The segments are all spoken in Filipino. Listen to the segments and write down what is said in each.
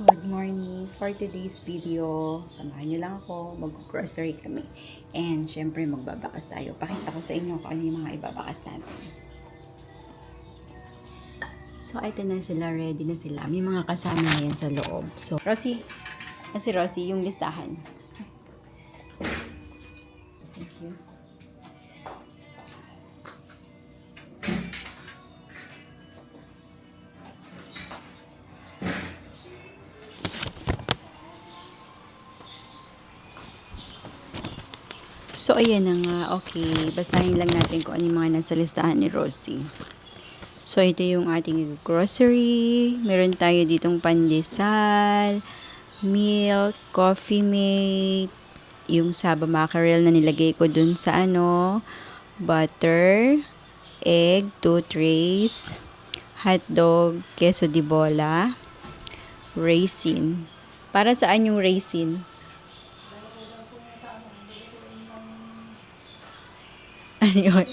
Good morning. For today's video, samahan nyo lang ako, mag-grocery kami. And syempre magbabakas tayo. Pakita ko sa inyo kung ano yung mga ibabakas natin. So, ito na sila, ready na sila. May mga kasama na yan sa loob. So, Rosie, si Rosie, yung listahan. Thank you. So, ayan na nga. Okay, basahin lang natin kung ano yung mga nasa listahan ni Rosie. So, ito yung ating grocery. Meron tayo ditong pandesal, milk, coffee mate, yung saba mackerel na nilagay ko dun sa butter, egg, 2 trays, hotdog, queso di bola, raisin. Para saan yung raisin? Ano yun?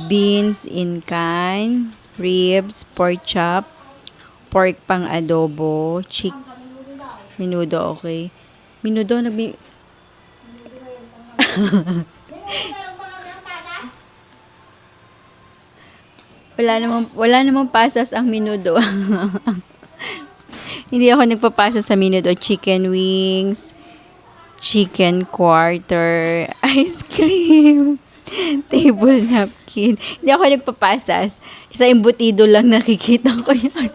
Beans in can, ribs, pork chop, pork pang adobo, minudo, okay. Minudo, wala namang pasas ang minudo. Hindi ako nagpapasa sa minudo. Chicken wings, chicken quarter, ice cream, table napkin. Hindi ako nagpapasas. Isa embutido lang nakikita ko yan.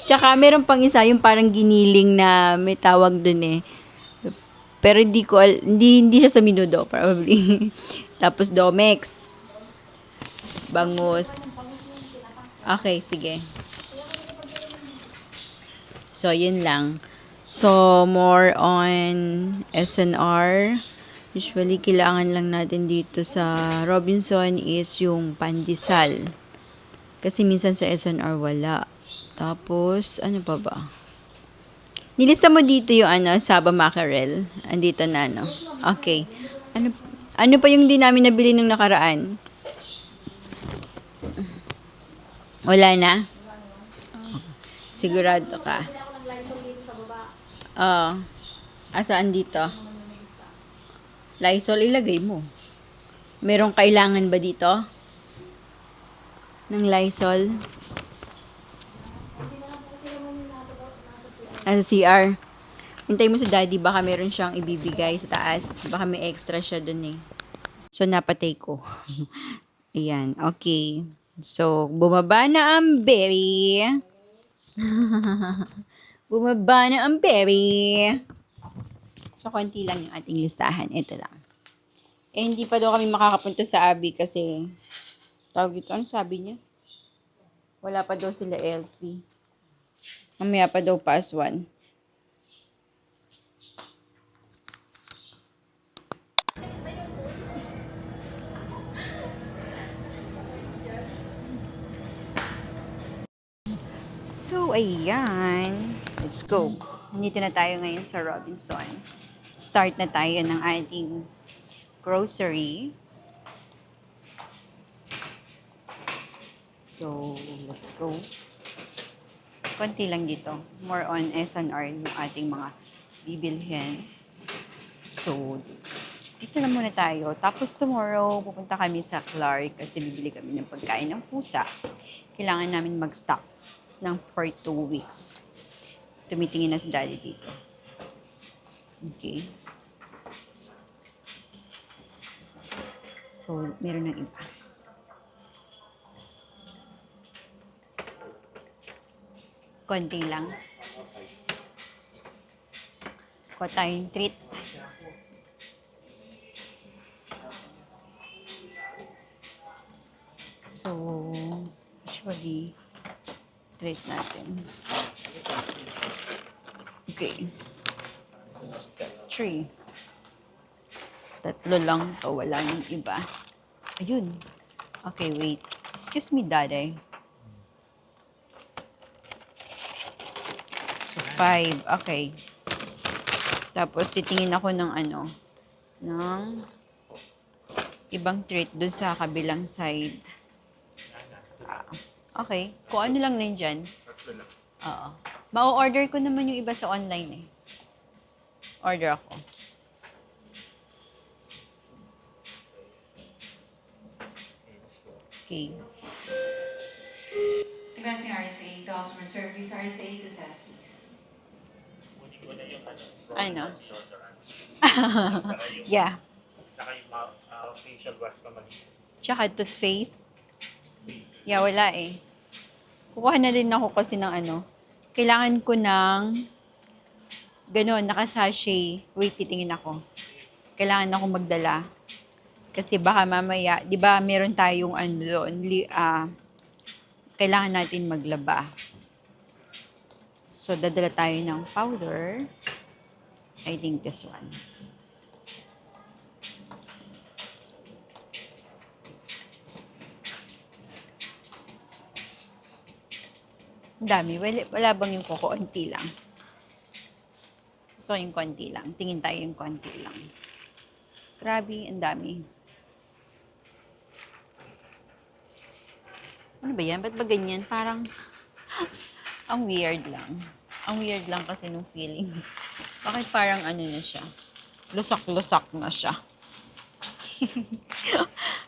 Tsaka meron pang isa, yung parang giniling na may tawag dun eh. Pero hindi siya sa minudo, probably. Tapos Domex. Bangus. Okay, sige. So, yun lang. So, more on SNR. Usually, kailangan lang natin dito sa Robinson is yung pandesal. Kasi minsan sa SNR wala. Tapos, ano pa ba? Nilista mo dito yung saba mackerel. Andito na, no? Okay. Ano pa yung di namin nabili nung nakaraan? Wala na? Sigurado ka? Oo. Asaan dito? Lysol, ilagay mo. Merong kailangan ba dito? Ng Lysol? Nasa CR. Hintay mo sa daddy, baka meron siyang ibibigay sa taas. Baka may extra siya dun eh. So, napatay ko. Ayan, okay. So, bumaba na ang baby. Bumaba na ang baby. So, konti lang yung ating listahan. Ito lang. Eh, hindi pa daw kami makakapunta sa Abby kasi tawag ito. Ano sabi niya? Wala pa daw sila Elfie. Mamaya pa daw pass 1. So, ayan. Let's go. Nandito na tayo ngayon sa Robinson. Start na tayo ng ating grocery. So, let's go. Konti lang dito. More on S&R yung ating mga bibilhin. So, dito na muna tayo. Tapos tomorrow, pupunta kami sa Clark kasi bibili kami ng pagkain ng pusa. Kailangan namin mag-stock ng for 2 weeks. Tumitingin na si daddy dito. Okay. So, meron ng iba. Konti lang. Kuha tayong treat. So, usually, treat natin. Okay. Let's get 3. Tatlo lang to. Wala nang iba. Ayun. Okay, wait. Excuse me, daddy. So, 5. Okay. Tapos, titingin ako ng ng ibang treat dun sa kabilang side. Okay. Kung ano lang na dyan. Ito lang. Oo. Ma-order ko naman yung iba sa online eh. Order ako. Okay. The Grassing RSA, the customer service RSA to SAS, please. Kunin ko na yung Ano? deodorant. Yeah. Saka yung facial wash pa maliit. Tsaka toothpaste. Yeah, wala eh. Kukuha na din ako kasi ng ano. Kailangan ko ng ganun, naka-sachet. Wait, titingin ako. Kailangan ako magdala. Kasi baka mamaya, di ba meron tayong ano doon, kailangan natin maglaba. So, dadala tayo ng powder. I think this one. Ang dami. Wala bang yung kukunti lang? So, yung konti lang. Tingin tayo yung konti lang. Grabe, ang dami. Ano ba yan? Ba't ba ganyan? Parang, ang weird lang. Ang weird lang kasi nung feeling. Bakit parang ano na siya? Lusak-lusak na siya.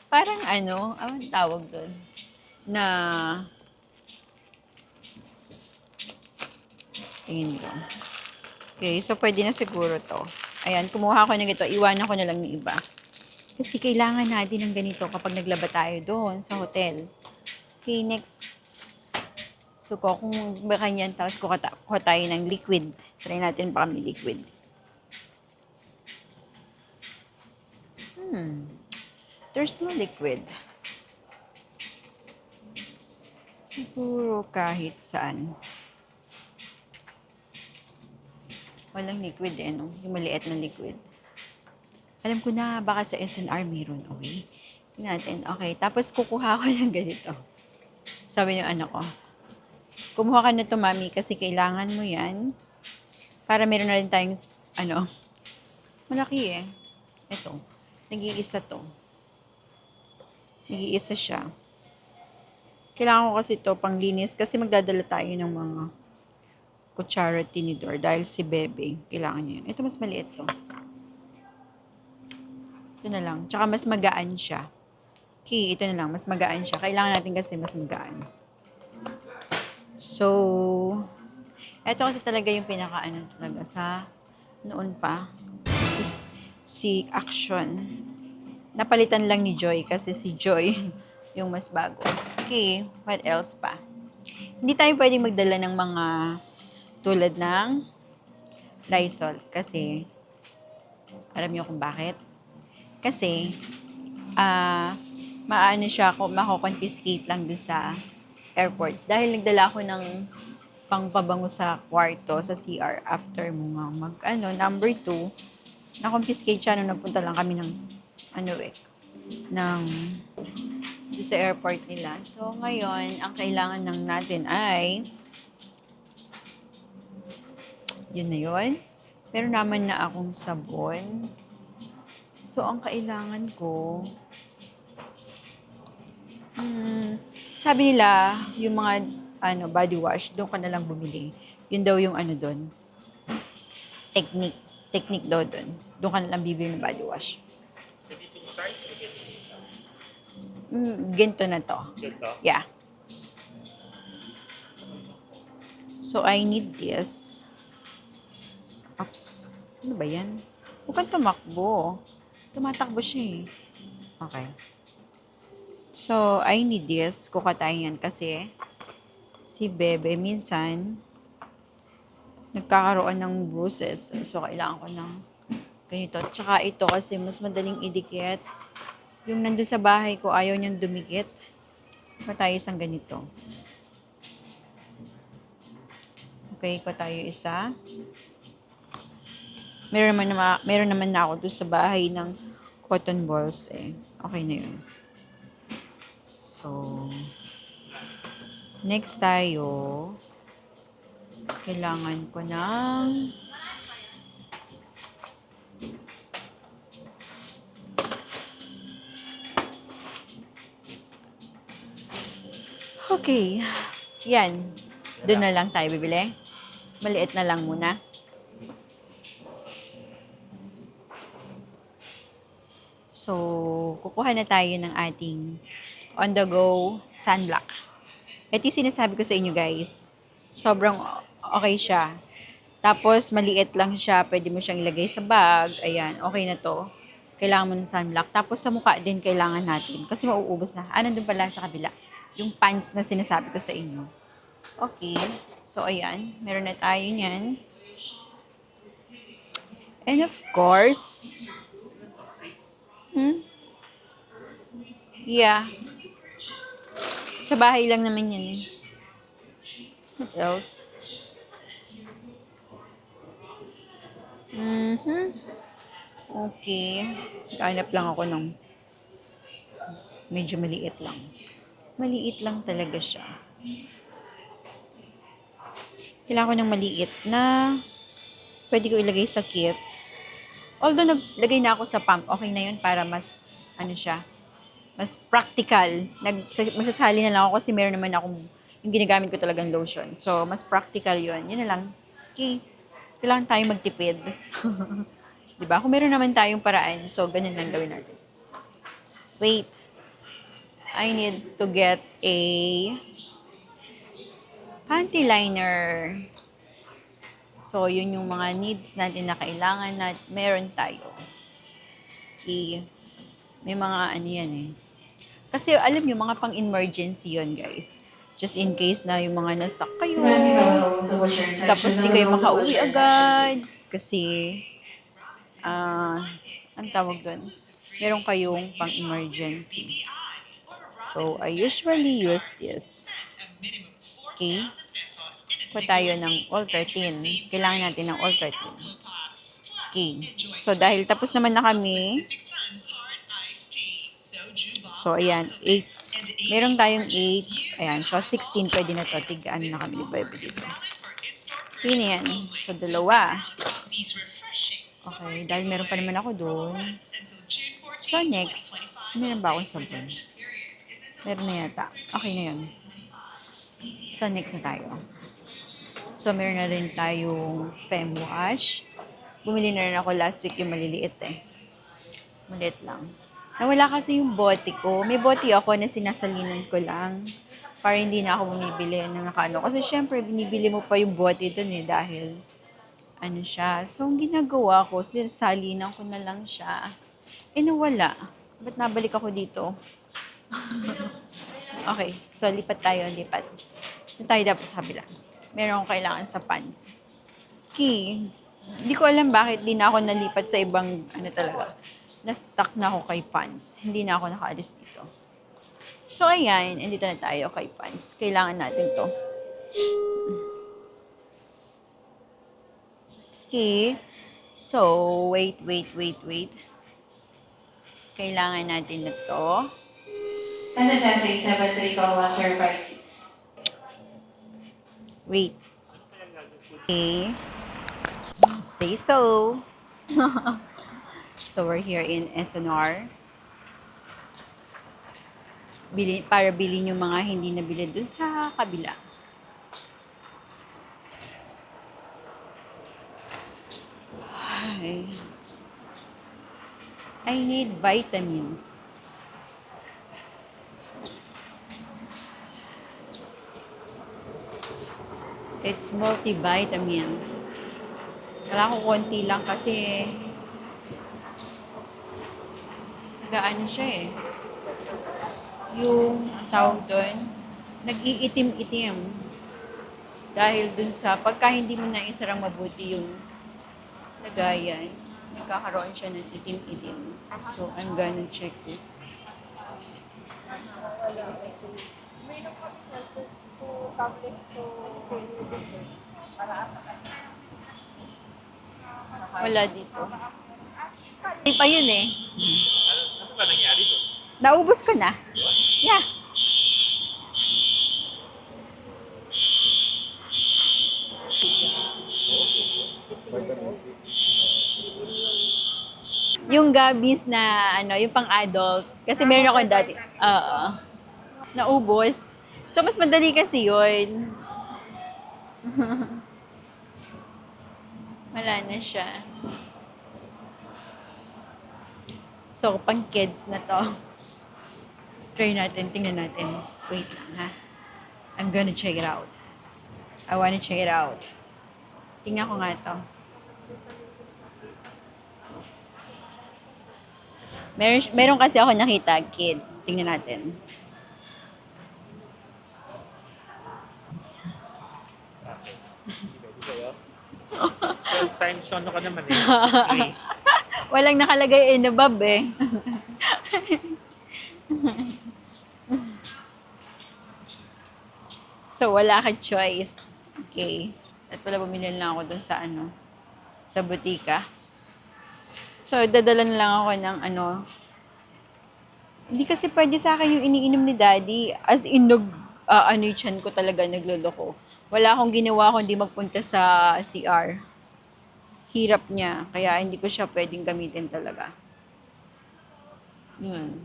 Parang ano, anong tawag doon? Na, tingin ko. Okay, so pwede na siguro to. Ayan, kumuha ko na ito. Iwanan ko na lang yung iba. Kasi kailangan natin ng ganito kapag naglaba tayo doon sa hotel. Okay, next. So, kung baka yan, tapos kuha tayo ng liquid. Try natin baka may liquid. There's no liquid. Siguro kahit saan. Walang liquid eh, no? Yung maliit na liquid. Alam ko na, baka sa SNR meron. Okay? Tingnan natin. Okay, tapos kukuha ko ng ganito. Sabi ng anak ko, kumuha ka na to, mami, kasi kailangan mo yan. Para meron na rin tayong, ano, malaki eh. Ito, nag-iisa to. Nag-iisa siya. Kailangan ko kasi to panglinis kasi magdadala tayo ng mga kutsara tinidor dahil si Bebe, kailangan niya yun. Ito mas maliit to. Ito na lang. Tsaka mas magaan siya. Okay, ito na lang. Mas magaan siya. Kailangan natin kasi mas magaan. So, ito kasi talaga yung pinaka-ano talaga sa noon pa. Si Action. Napalitan lang ni Joy kasi si Joy yung mas bago. Okay, what else pa? Hindi tayo pwedeng magdala ng mga tulad ng Lysol kasi alam niyo kung bakit? Kasi maano siya, mako-confiscate lang dun sa airport. Dahil nagdala ako ng pangpabango sa kwarto, sa CR, after mo nga number 2, na-confiscate siya nung nagpunta lang kami ng, doon sa airport nila. So, ngayon, ang kailangan lang natin ay, yun na yun. Meron naman na akong sabon. So, ang kailangan ko, sabi nila, yung mga body wash, doon ka na lang bumili. Yun daw yung doon. Technique daw doon. Doon ka na lang bibili ng body wash. Ganito yung size o ganito yung size? Ganito na to. Ganito? Yeah. So, I need this. Oops. Ano ba yan? Huwag kang tumakbo. Tumatakbo siya eh. Okay. So, I need this. Kuha tayo yan kasi si Bebe minsan nagkakaroon ng bruises. So, kailangan ko ng ganito. Tsaka ito kasi mas madaling idikit. Yung nandun sa bahay ko, ayaw niyang dumikit. Kuha tayo isang ganito. Okay, kuha tayo isa. Meron naman na ako doon sa bahay ng cotton balls eh. Okay na yun. So, next tayo, kailangan ko ng okay. Yan. Doon na lang tayo bibili. Maliit na lang muna. So, kukuha na tayo ng ating on-the-go sunblock. Ito yung sinasabi ko sa inyo, guys. Sobrang okay siya. Tapos, maliit lang siya. Pwede mo siyang ilagay sa bag. Ayan, okay na to. Kailangan mo ng sunblock. Tapos, sa mukha din kailangan natin. Kasi mauubos na. Nandun pala sa kabila. Yung pants na sinasabi ko sa inyo. Okay. So, ayan. Meron na tayo niyan. And of course, yeah. Sa bahay lang naman yan eh. What else? Okay. Hanap lang ako ng medyo maliit lang. Maliit lang talaga siya. Kailangan ko ng maliit na pwede ko ilagay sa kit. Although naglagay na ako sa pump, okay na yun para mas, mas practical. Magsasali na lang ako kasi meron naman akong, yung ginagamit ko talagang lotion. So, mas practical yun. Yun na lang. Okay. Kailangan tayong magtipid. Diba? Kung meron naman tayong paraan, so ganun lang gawin natin. Wait. I need to get a panty liner. So, yun yung mga needs natin na kailangan na meron tayo. Okay. May mga ano yan eh. Kasi alam nyo, mga pang-emergency yun, guys. Just in case na yung mga na-stuck kayo. Tapos di kayo makauwi agad. Kasi, ang tawag doon? Meron kayong pang-emergency. So, I usually use this. Okay. Pa tayo ng All-13. Kailangan natin ng All-13. Okay. So, dahil tapos naman na kami. So, ayan. 8. Meron tayong 8. Ayan. So, 16 pwede na to. Tigaan na kami. Diba dito? Okay na yan. So, dalawa. Okay. Dahil meron pa naman ako doon. So, next. Meron ba akong sabon? Meron na yata. Okay na yun. So, next na tayo. So, meron na rin tayong Fem Wash. Bumili na rin ako last week yung maliliit eh. Maliit lang. Nawala kasi yung bote ko. May bote ako na sinasalinan ko lang. Para hindi na ako bumibili ng nakano. Kasi syempre, binibili mo pa yung bote dun eh. Dahil, ano siya. So, ang ginagawa ko, salinan ko na lang siya. Eh, nawala. Ba't nabalik ako dito? Okay. So, lipat tayo. Lipat. Ito tayo dapat sa kabila. Meron akong kailangan sa pants. Okay. Hindi ko alam bakit di na ako nalipat sa ibang, talaga. Na-stuck na ako kay pants. Hindi na ako nakaalis dito. So, ayan. Andito na tayo kay pants. Kailangan natin to. Okay. So, wait. Kailangan natin na to. SSS 873 Kawa Certified Kits. Wait. Okay. Say so. So, we're here in SNR. Para bilhin yung mga hindi nabili dun sa kabila. I need vitamins. It's multivitamins. Kailangan ko konti lang kasi gaano siya eh. Yung, ang tawag doon, nag-iitim-itim. Dahil dun sa, pagka hindi mo naisarang mabuti yung lagayan, nagkakaroon siya ng itim-itim. So, I'm gonna check this. Wala dito. Hindi pa yun eh. Ano ba nangyari doon? Naubos ko na. Yeah. Yung Gabby's na, yung pang-adult. Kasi meron ako dati. Oo. Naubos. So, mas madali kasi yun. Wala na siya. So, pang kids na to. Try natin, tingnan natin. Wait lang, ha? I'm gonna check it out. I wanna check it out. Tingnan ko nga to. Meron kasi ako nakita, kids. Tingnan natin. Pwede sa'yo. 12 times ano ka naman eh. 3. Walang nakalagay in above eh. So, wala ka choice. Okay. At pala bumili lang ako dun sa sa butika. So, dadala na lang ako ng hindi kasi pwede sa akin yung iniinom ni Daddy. As in, yung tiyan ko talaga nagloloko. Wala akong ginawa kundi magpunta sa CR. Hirap niya. Kaya hindi ko siya pwedeng gamitin talaga. Yun.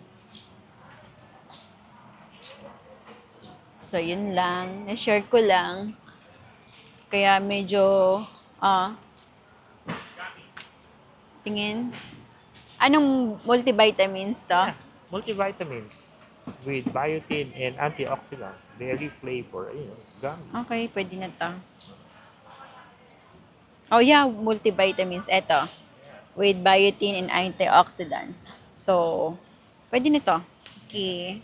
So, yun lang. Na-share ko lang. Kaya medyo, tingin. Anong multivitamins to? Multivitamins with biotin and antioxidant. Berry flavor. Ayun, gummies. Okay, pwede na to. Oh yeah, multivitamins. Eto. With biotin and antioxidants. So, pwede na to. Okay.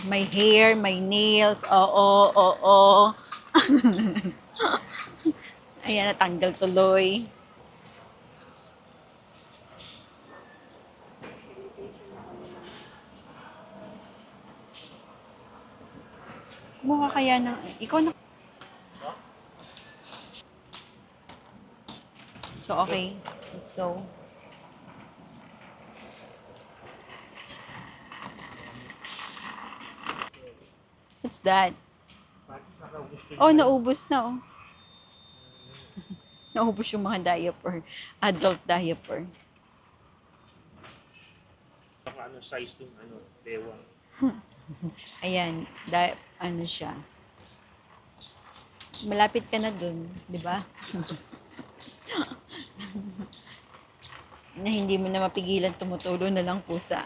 My hair, my nails. Oo. Ayan, natanggal tuloy. Mukha kaya ng... Ikaw na... So, okay. Let's go. What's that? Oh, naubos na, oh. Naubos yung mga diaper. Adult diaper. Baka ano size ng bewang. Ayan, siya. Malapit ka na dun, di ba? Na hindi mo na mapigilan tumutulo na lang pusa.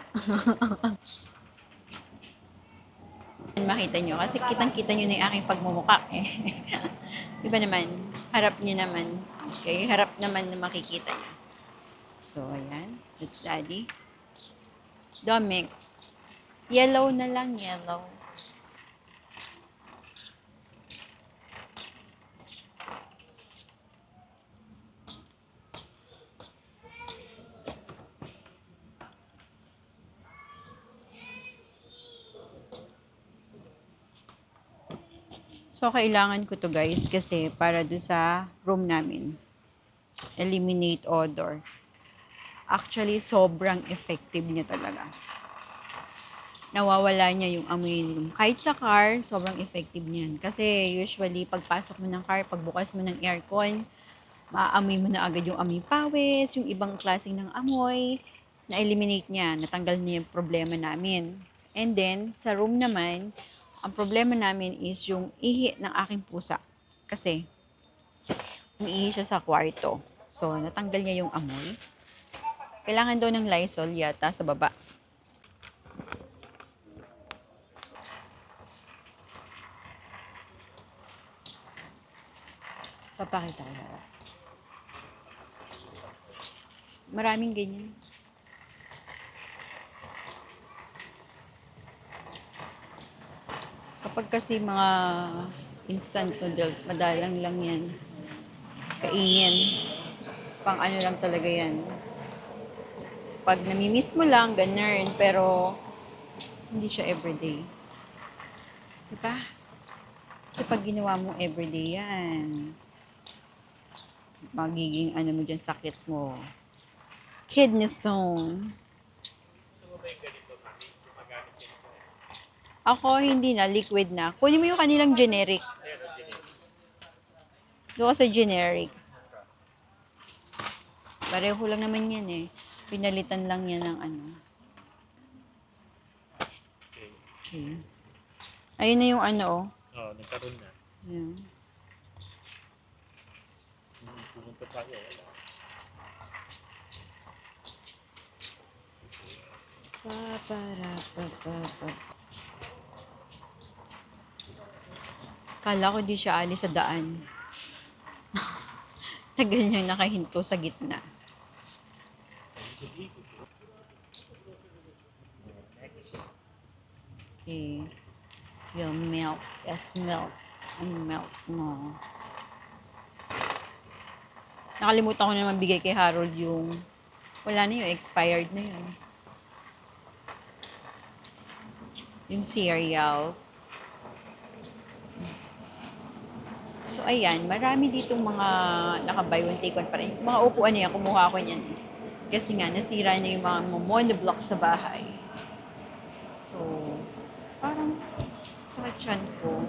Makita nyo, kasi kitang-kita nyo na yung aking pagmumukha eh. Diba naman? Harap nyo naman. Okay, harap naman na makikita nyo. So, ayan. That's Daddy. Domix. Yellow na lang, yellow. So, kailangan ko to guys kasi para doon sa room namin. Eliminate odor. Actually, sobrang effective niya talaga. Nawawala niya yung amoy. Kahit sa car, sobrang effective niyan. Kasi usually, pagpasok mo ng car, pagbukas mo ng aircon, maaamoy mo na agad yung amoy pawis, yung ibang klaseng ng amoy, na-eliminate niya, natanggal niya yung problema namin. And then, sa room naman, ang problema namin is yung ihi ng aking pusa. Kasi, umiihi siya sa kwarto. So, natanggal niya yung amoy. Kailangan daw ng Lysol yata sa baba. So, pakita ko. Maraming ganyan. Kapag kasi mga instant noodles, madalang lang yan. Kainin. Pang ano lang talaga yan. Pag namimiss mo lang, ganun. Pero, hindi siya everyday. Diba? Kasi pag ginawa mo everyday yan, magiging ano mo dyan, sakit mo. Kidney stone. Ako, hindi na. Liquid na. Kunin mo yung kanilang generic. Doon sa generic. Pareho lang naman yan eh. Pinalitan lang yan ng ano. Okay. Ayun na yung ano, oh. Oh, nagkaroon na. Ayan. Pumunta tayo. Wala. Pa. Kala ko di siya alis sa daan. Tagal niyang nakahinto sa gitna. Okay. Yung milk. Yes, milk. Ang milk mo. Nakalimutan ko na naman bigay kay Harold yung wala na yun, expired na yun. Yung cereals. So, ayan, marami ditong mga naka-buy one take one pa rin. Mga upuan niya, kumuha ko niyan. Kasi nga, nasira na yung mga monoblock sa bahay. So, parang sakit tiyan ko.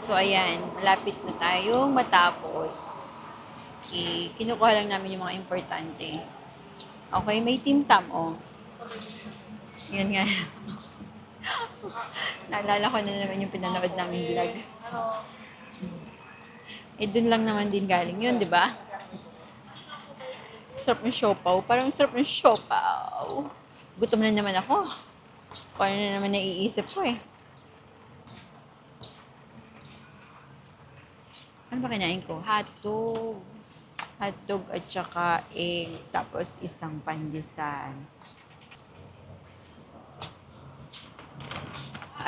So, ayan, malapit na tayong matapos. Okay, kinukuha lang namin yung mga importante. Okay, may Team Tam, oh. Yan nga. Naalala ko na naman yung pinanood namin vlog. Eh, dun lang naman din galing yun, di ba? Sarap ng siopaw. Parang sarap ng siopaw. Gutom na naman ako. Paano na naman naiisip ko eh. Ano ba kinain ko? Hotdog. Hotdog at saka egg. Tapos isang pandesal.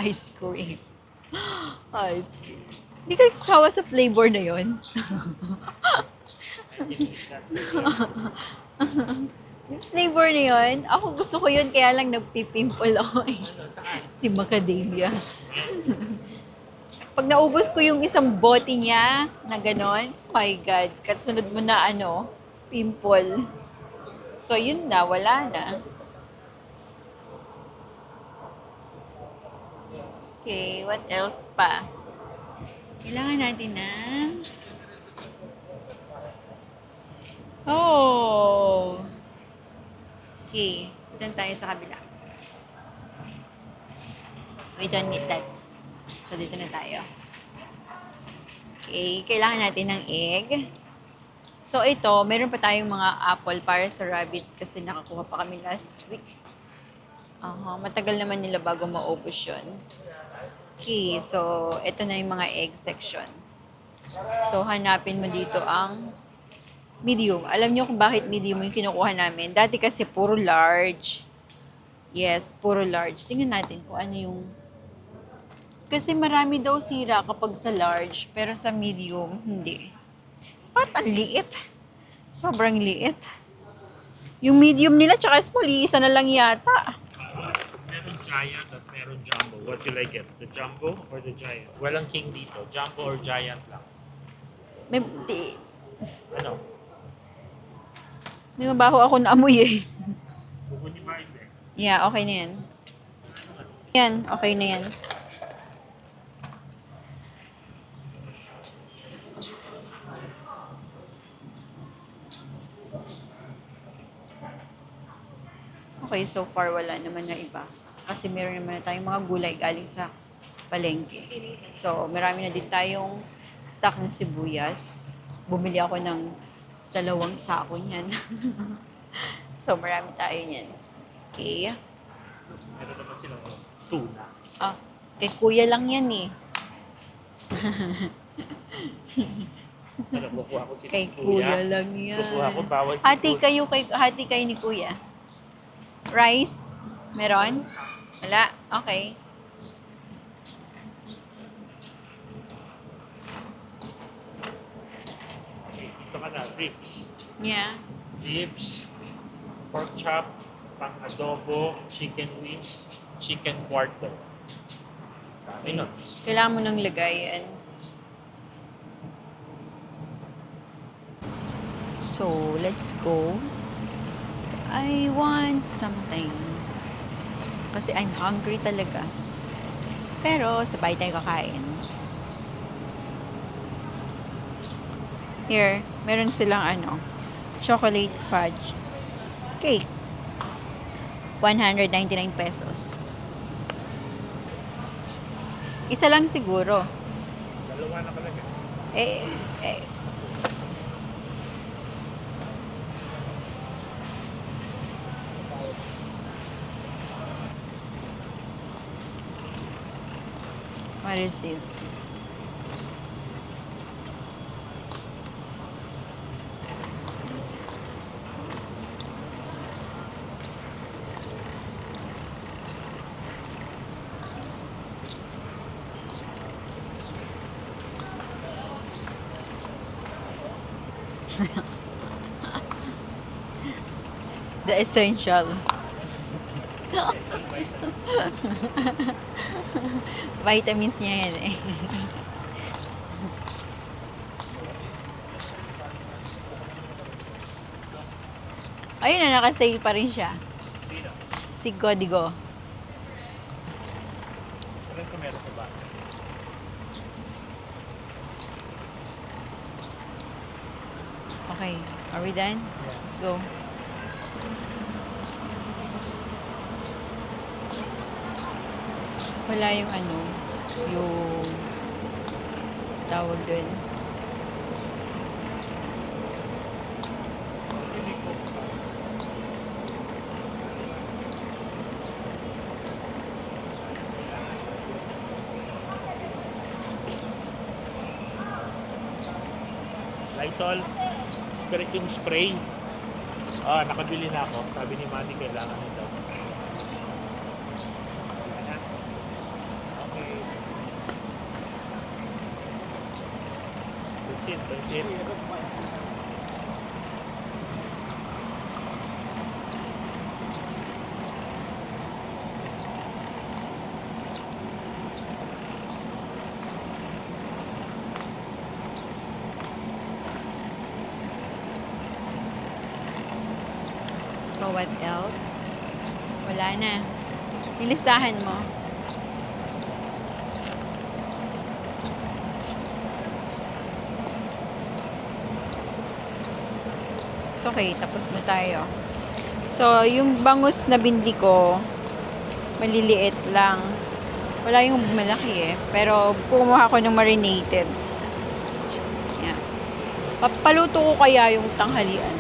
Ice cream. Ice cream. Hindi ka nagsasawa sa flavor na yon. Yung flavor na yun, ako gusto ko yun, kaya lang nagpipimple ako eh. Si Macadamia. Pag naubos ko yung isang bote niya na ganon, my God, kasunod mo na ano, pimple. So yun na, wala na. Okay, what else pa? Kailangan natin ng... Oh! Okay, doon tayo sa kabila. We don't need that. So, dito na tayo. Okay, kailangan natin ng egg. So, ito, meron pa tayong mga apple para sa rabbit kasi nakakuha pa kami last week. Matagal naman nila bago maubos yun. Okay, so, ito na yung mga egg section. So, hanapin mo dito ang medium. Alam niyo kung bakit medium yung kinukuha namin? Dati kasi puro large. Yes, puro large. Tingnan natin kung ano yung... Kasi marami daw sira kapag sa large, pero sa medium, hindi. Ba't ang liit? Sobrang liit. Yung medium nila, tsaka small, isa na lang yata. Meron giant at meron jumbo. What you like it? The jumbo or the giant? Walang king dito. Jumbo or giant lang. May, Ano? may mabaho ako na amoy eh. Kukunin ba hindi? Yeah, okay na yan. Yan, okay na yan. Okay, so far wala naman na iba. Kasi meron naman na tayong mga gulay galing sa palengke. So, marami na din tayong stock ng sibuyas. Bumili ako ng 2 sako niyan. So, marami tayo niyan. Okay. Meron naman silang tuna. Ah, kay kuya lang yan eh. Ano, kukuha ko sila Kay kuya lang yan. Kukuha ko bawal. Hati kayo ni kuya. Rice? Meron? Wala? Okay. Ito ka na, ribs. Yeah. Ribs, pork chop, pang adobo, chicken wings, chicken quarter. Dami Okay. nun. Kailangan mo nang lagayan. So, let's go. I want something. Kasi I'm hungry talaga. Pero, sabay tayo kakain. Here, meron silang chocolate fudge cake. 199 pesos. Isa lang siguro. Dalawa na talaga. Eh, eh. What is this? The essential. Vitamins niya yan eh. Ayun na, naka-sale pa rin siya. Sino? Si Godigo. Alam ko meron sa bata. Okay, are we done? Let's go. Wala yung ano, yung tawag dun. Lysol, spirit yung spray. Ah, nakabili na ako. Sabi ni Manny kailangan nito. Okay. That's it, that's it. So, what else? Wala na. Nilistahan mo. So, okay. Tapos na tayo. So, yung bangus na binili ko, maliliit lang. Wala yung malaki eh. Pero, kumuha ko ng marinated. Yan. Papaluto ko kaya yung tanghalian.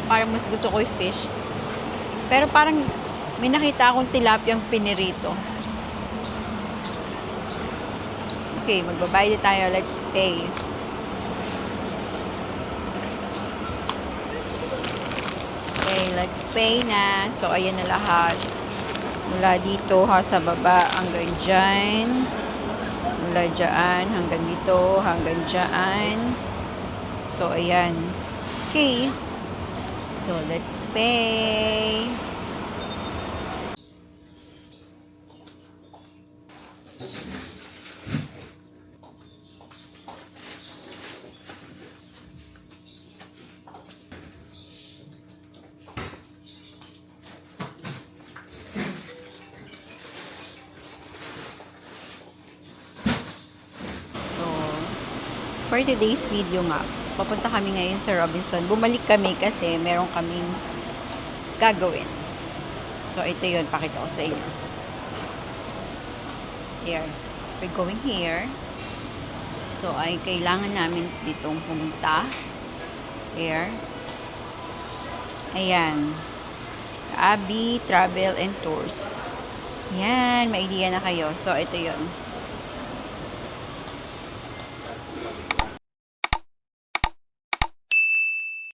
Parang mas gusto ko yung fish. Pero parang may nakita akong tilapiyang pinirito. Okay, magbabayad tayo. Let's pay. Okay, let's pay na. So, ayan na lahat. Mula dito ha, sa baba hanggang dyan. Mula dyan hanggang dito, hanggang dyan. So, ayan. Okay. So, let's pay. So, for today's video nga, papunta kami ngayon sa Robinson. Bumalik kami kasi meron kaming gagawin. So, ito yun. Pakita ko sa inyo. Here. We're going here. So, ay kailangan namin ditong pumunta. Here. Ayan. Abby Travel and Tours. Yan. May idea na kayo. So, ito yun.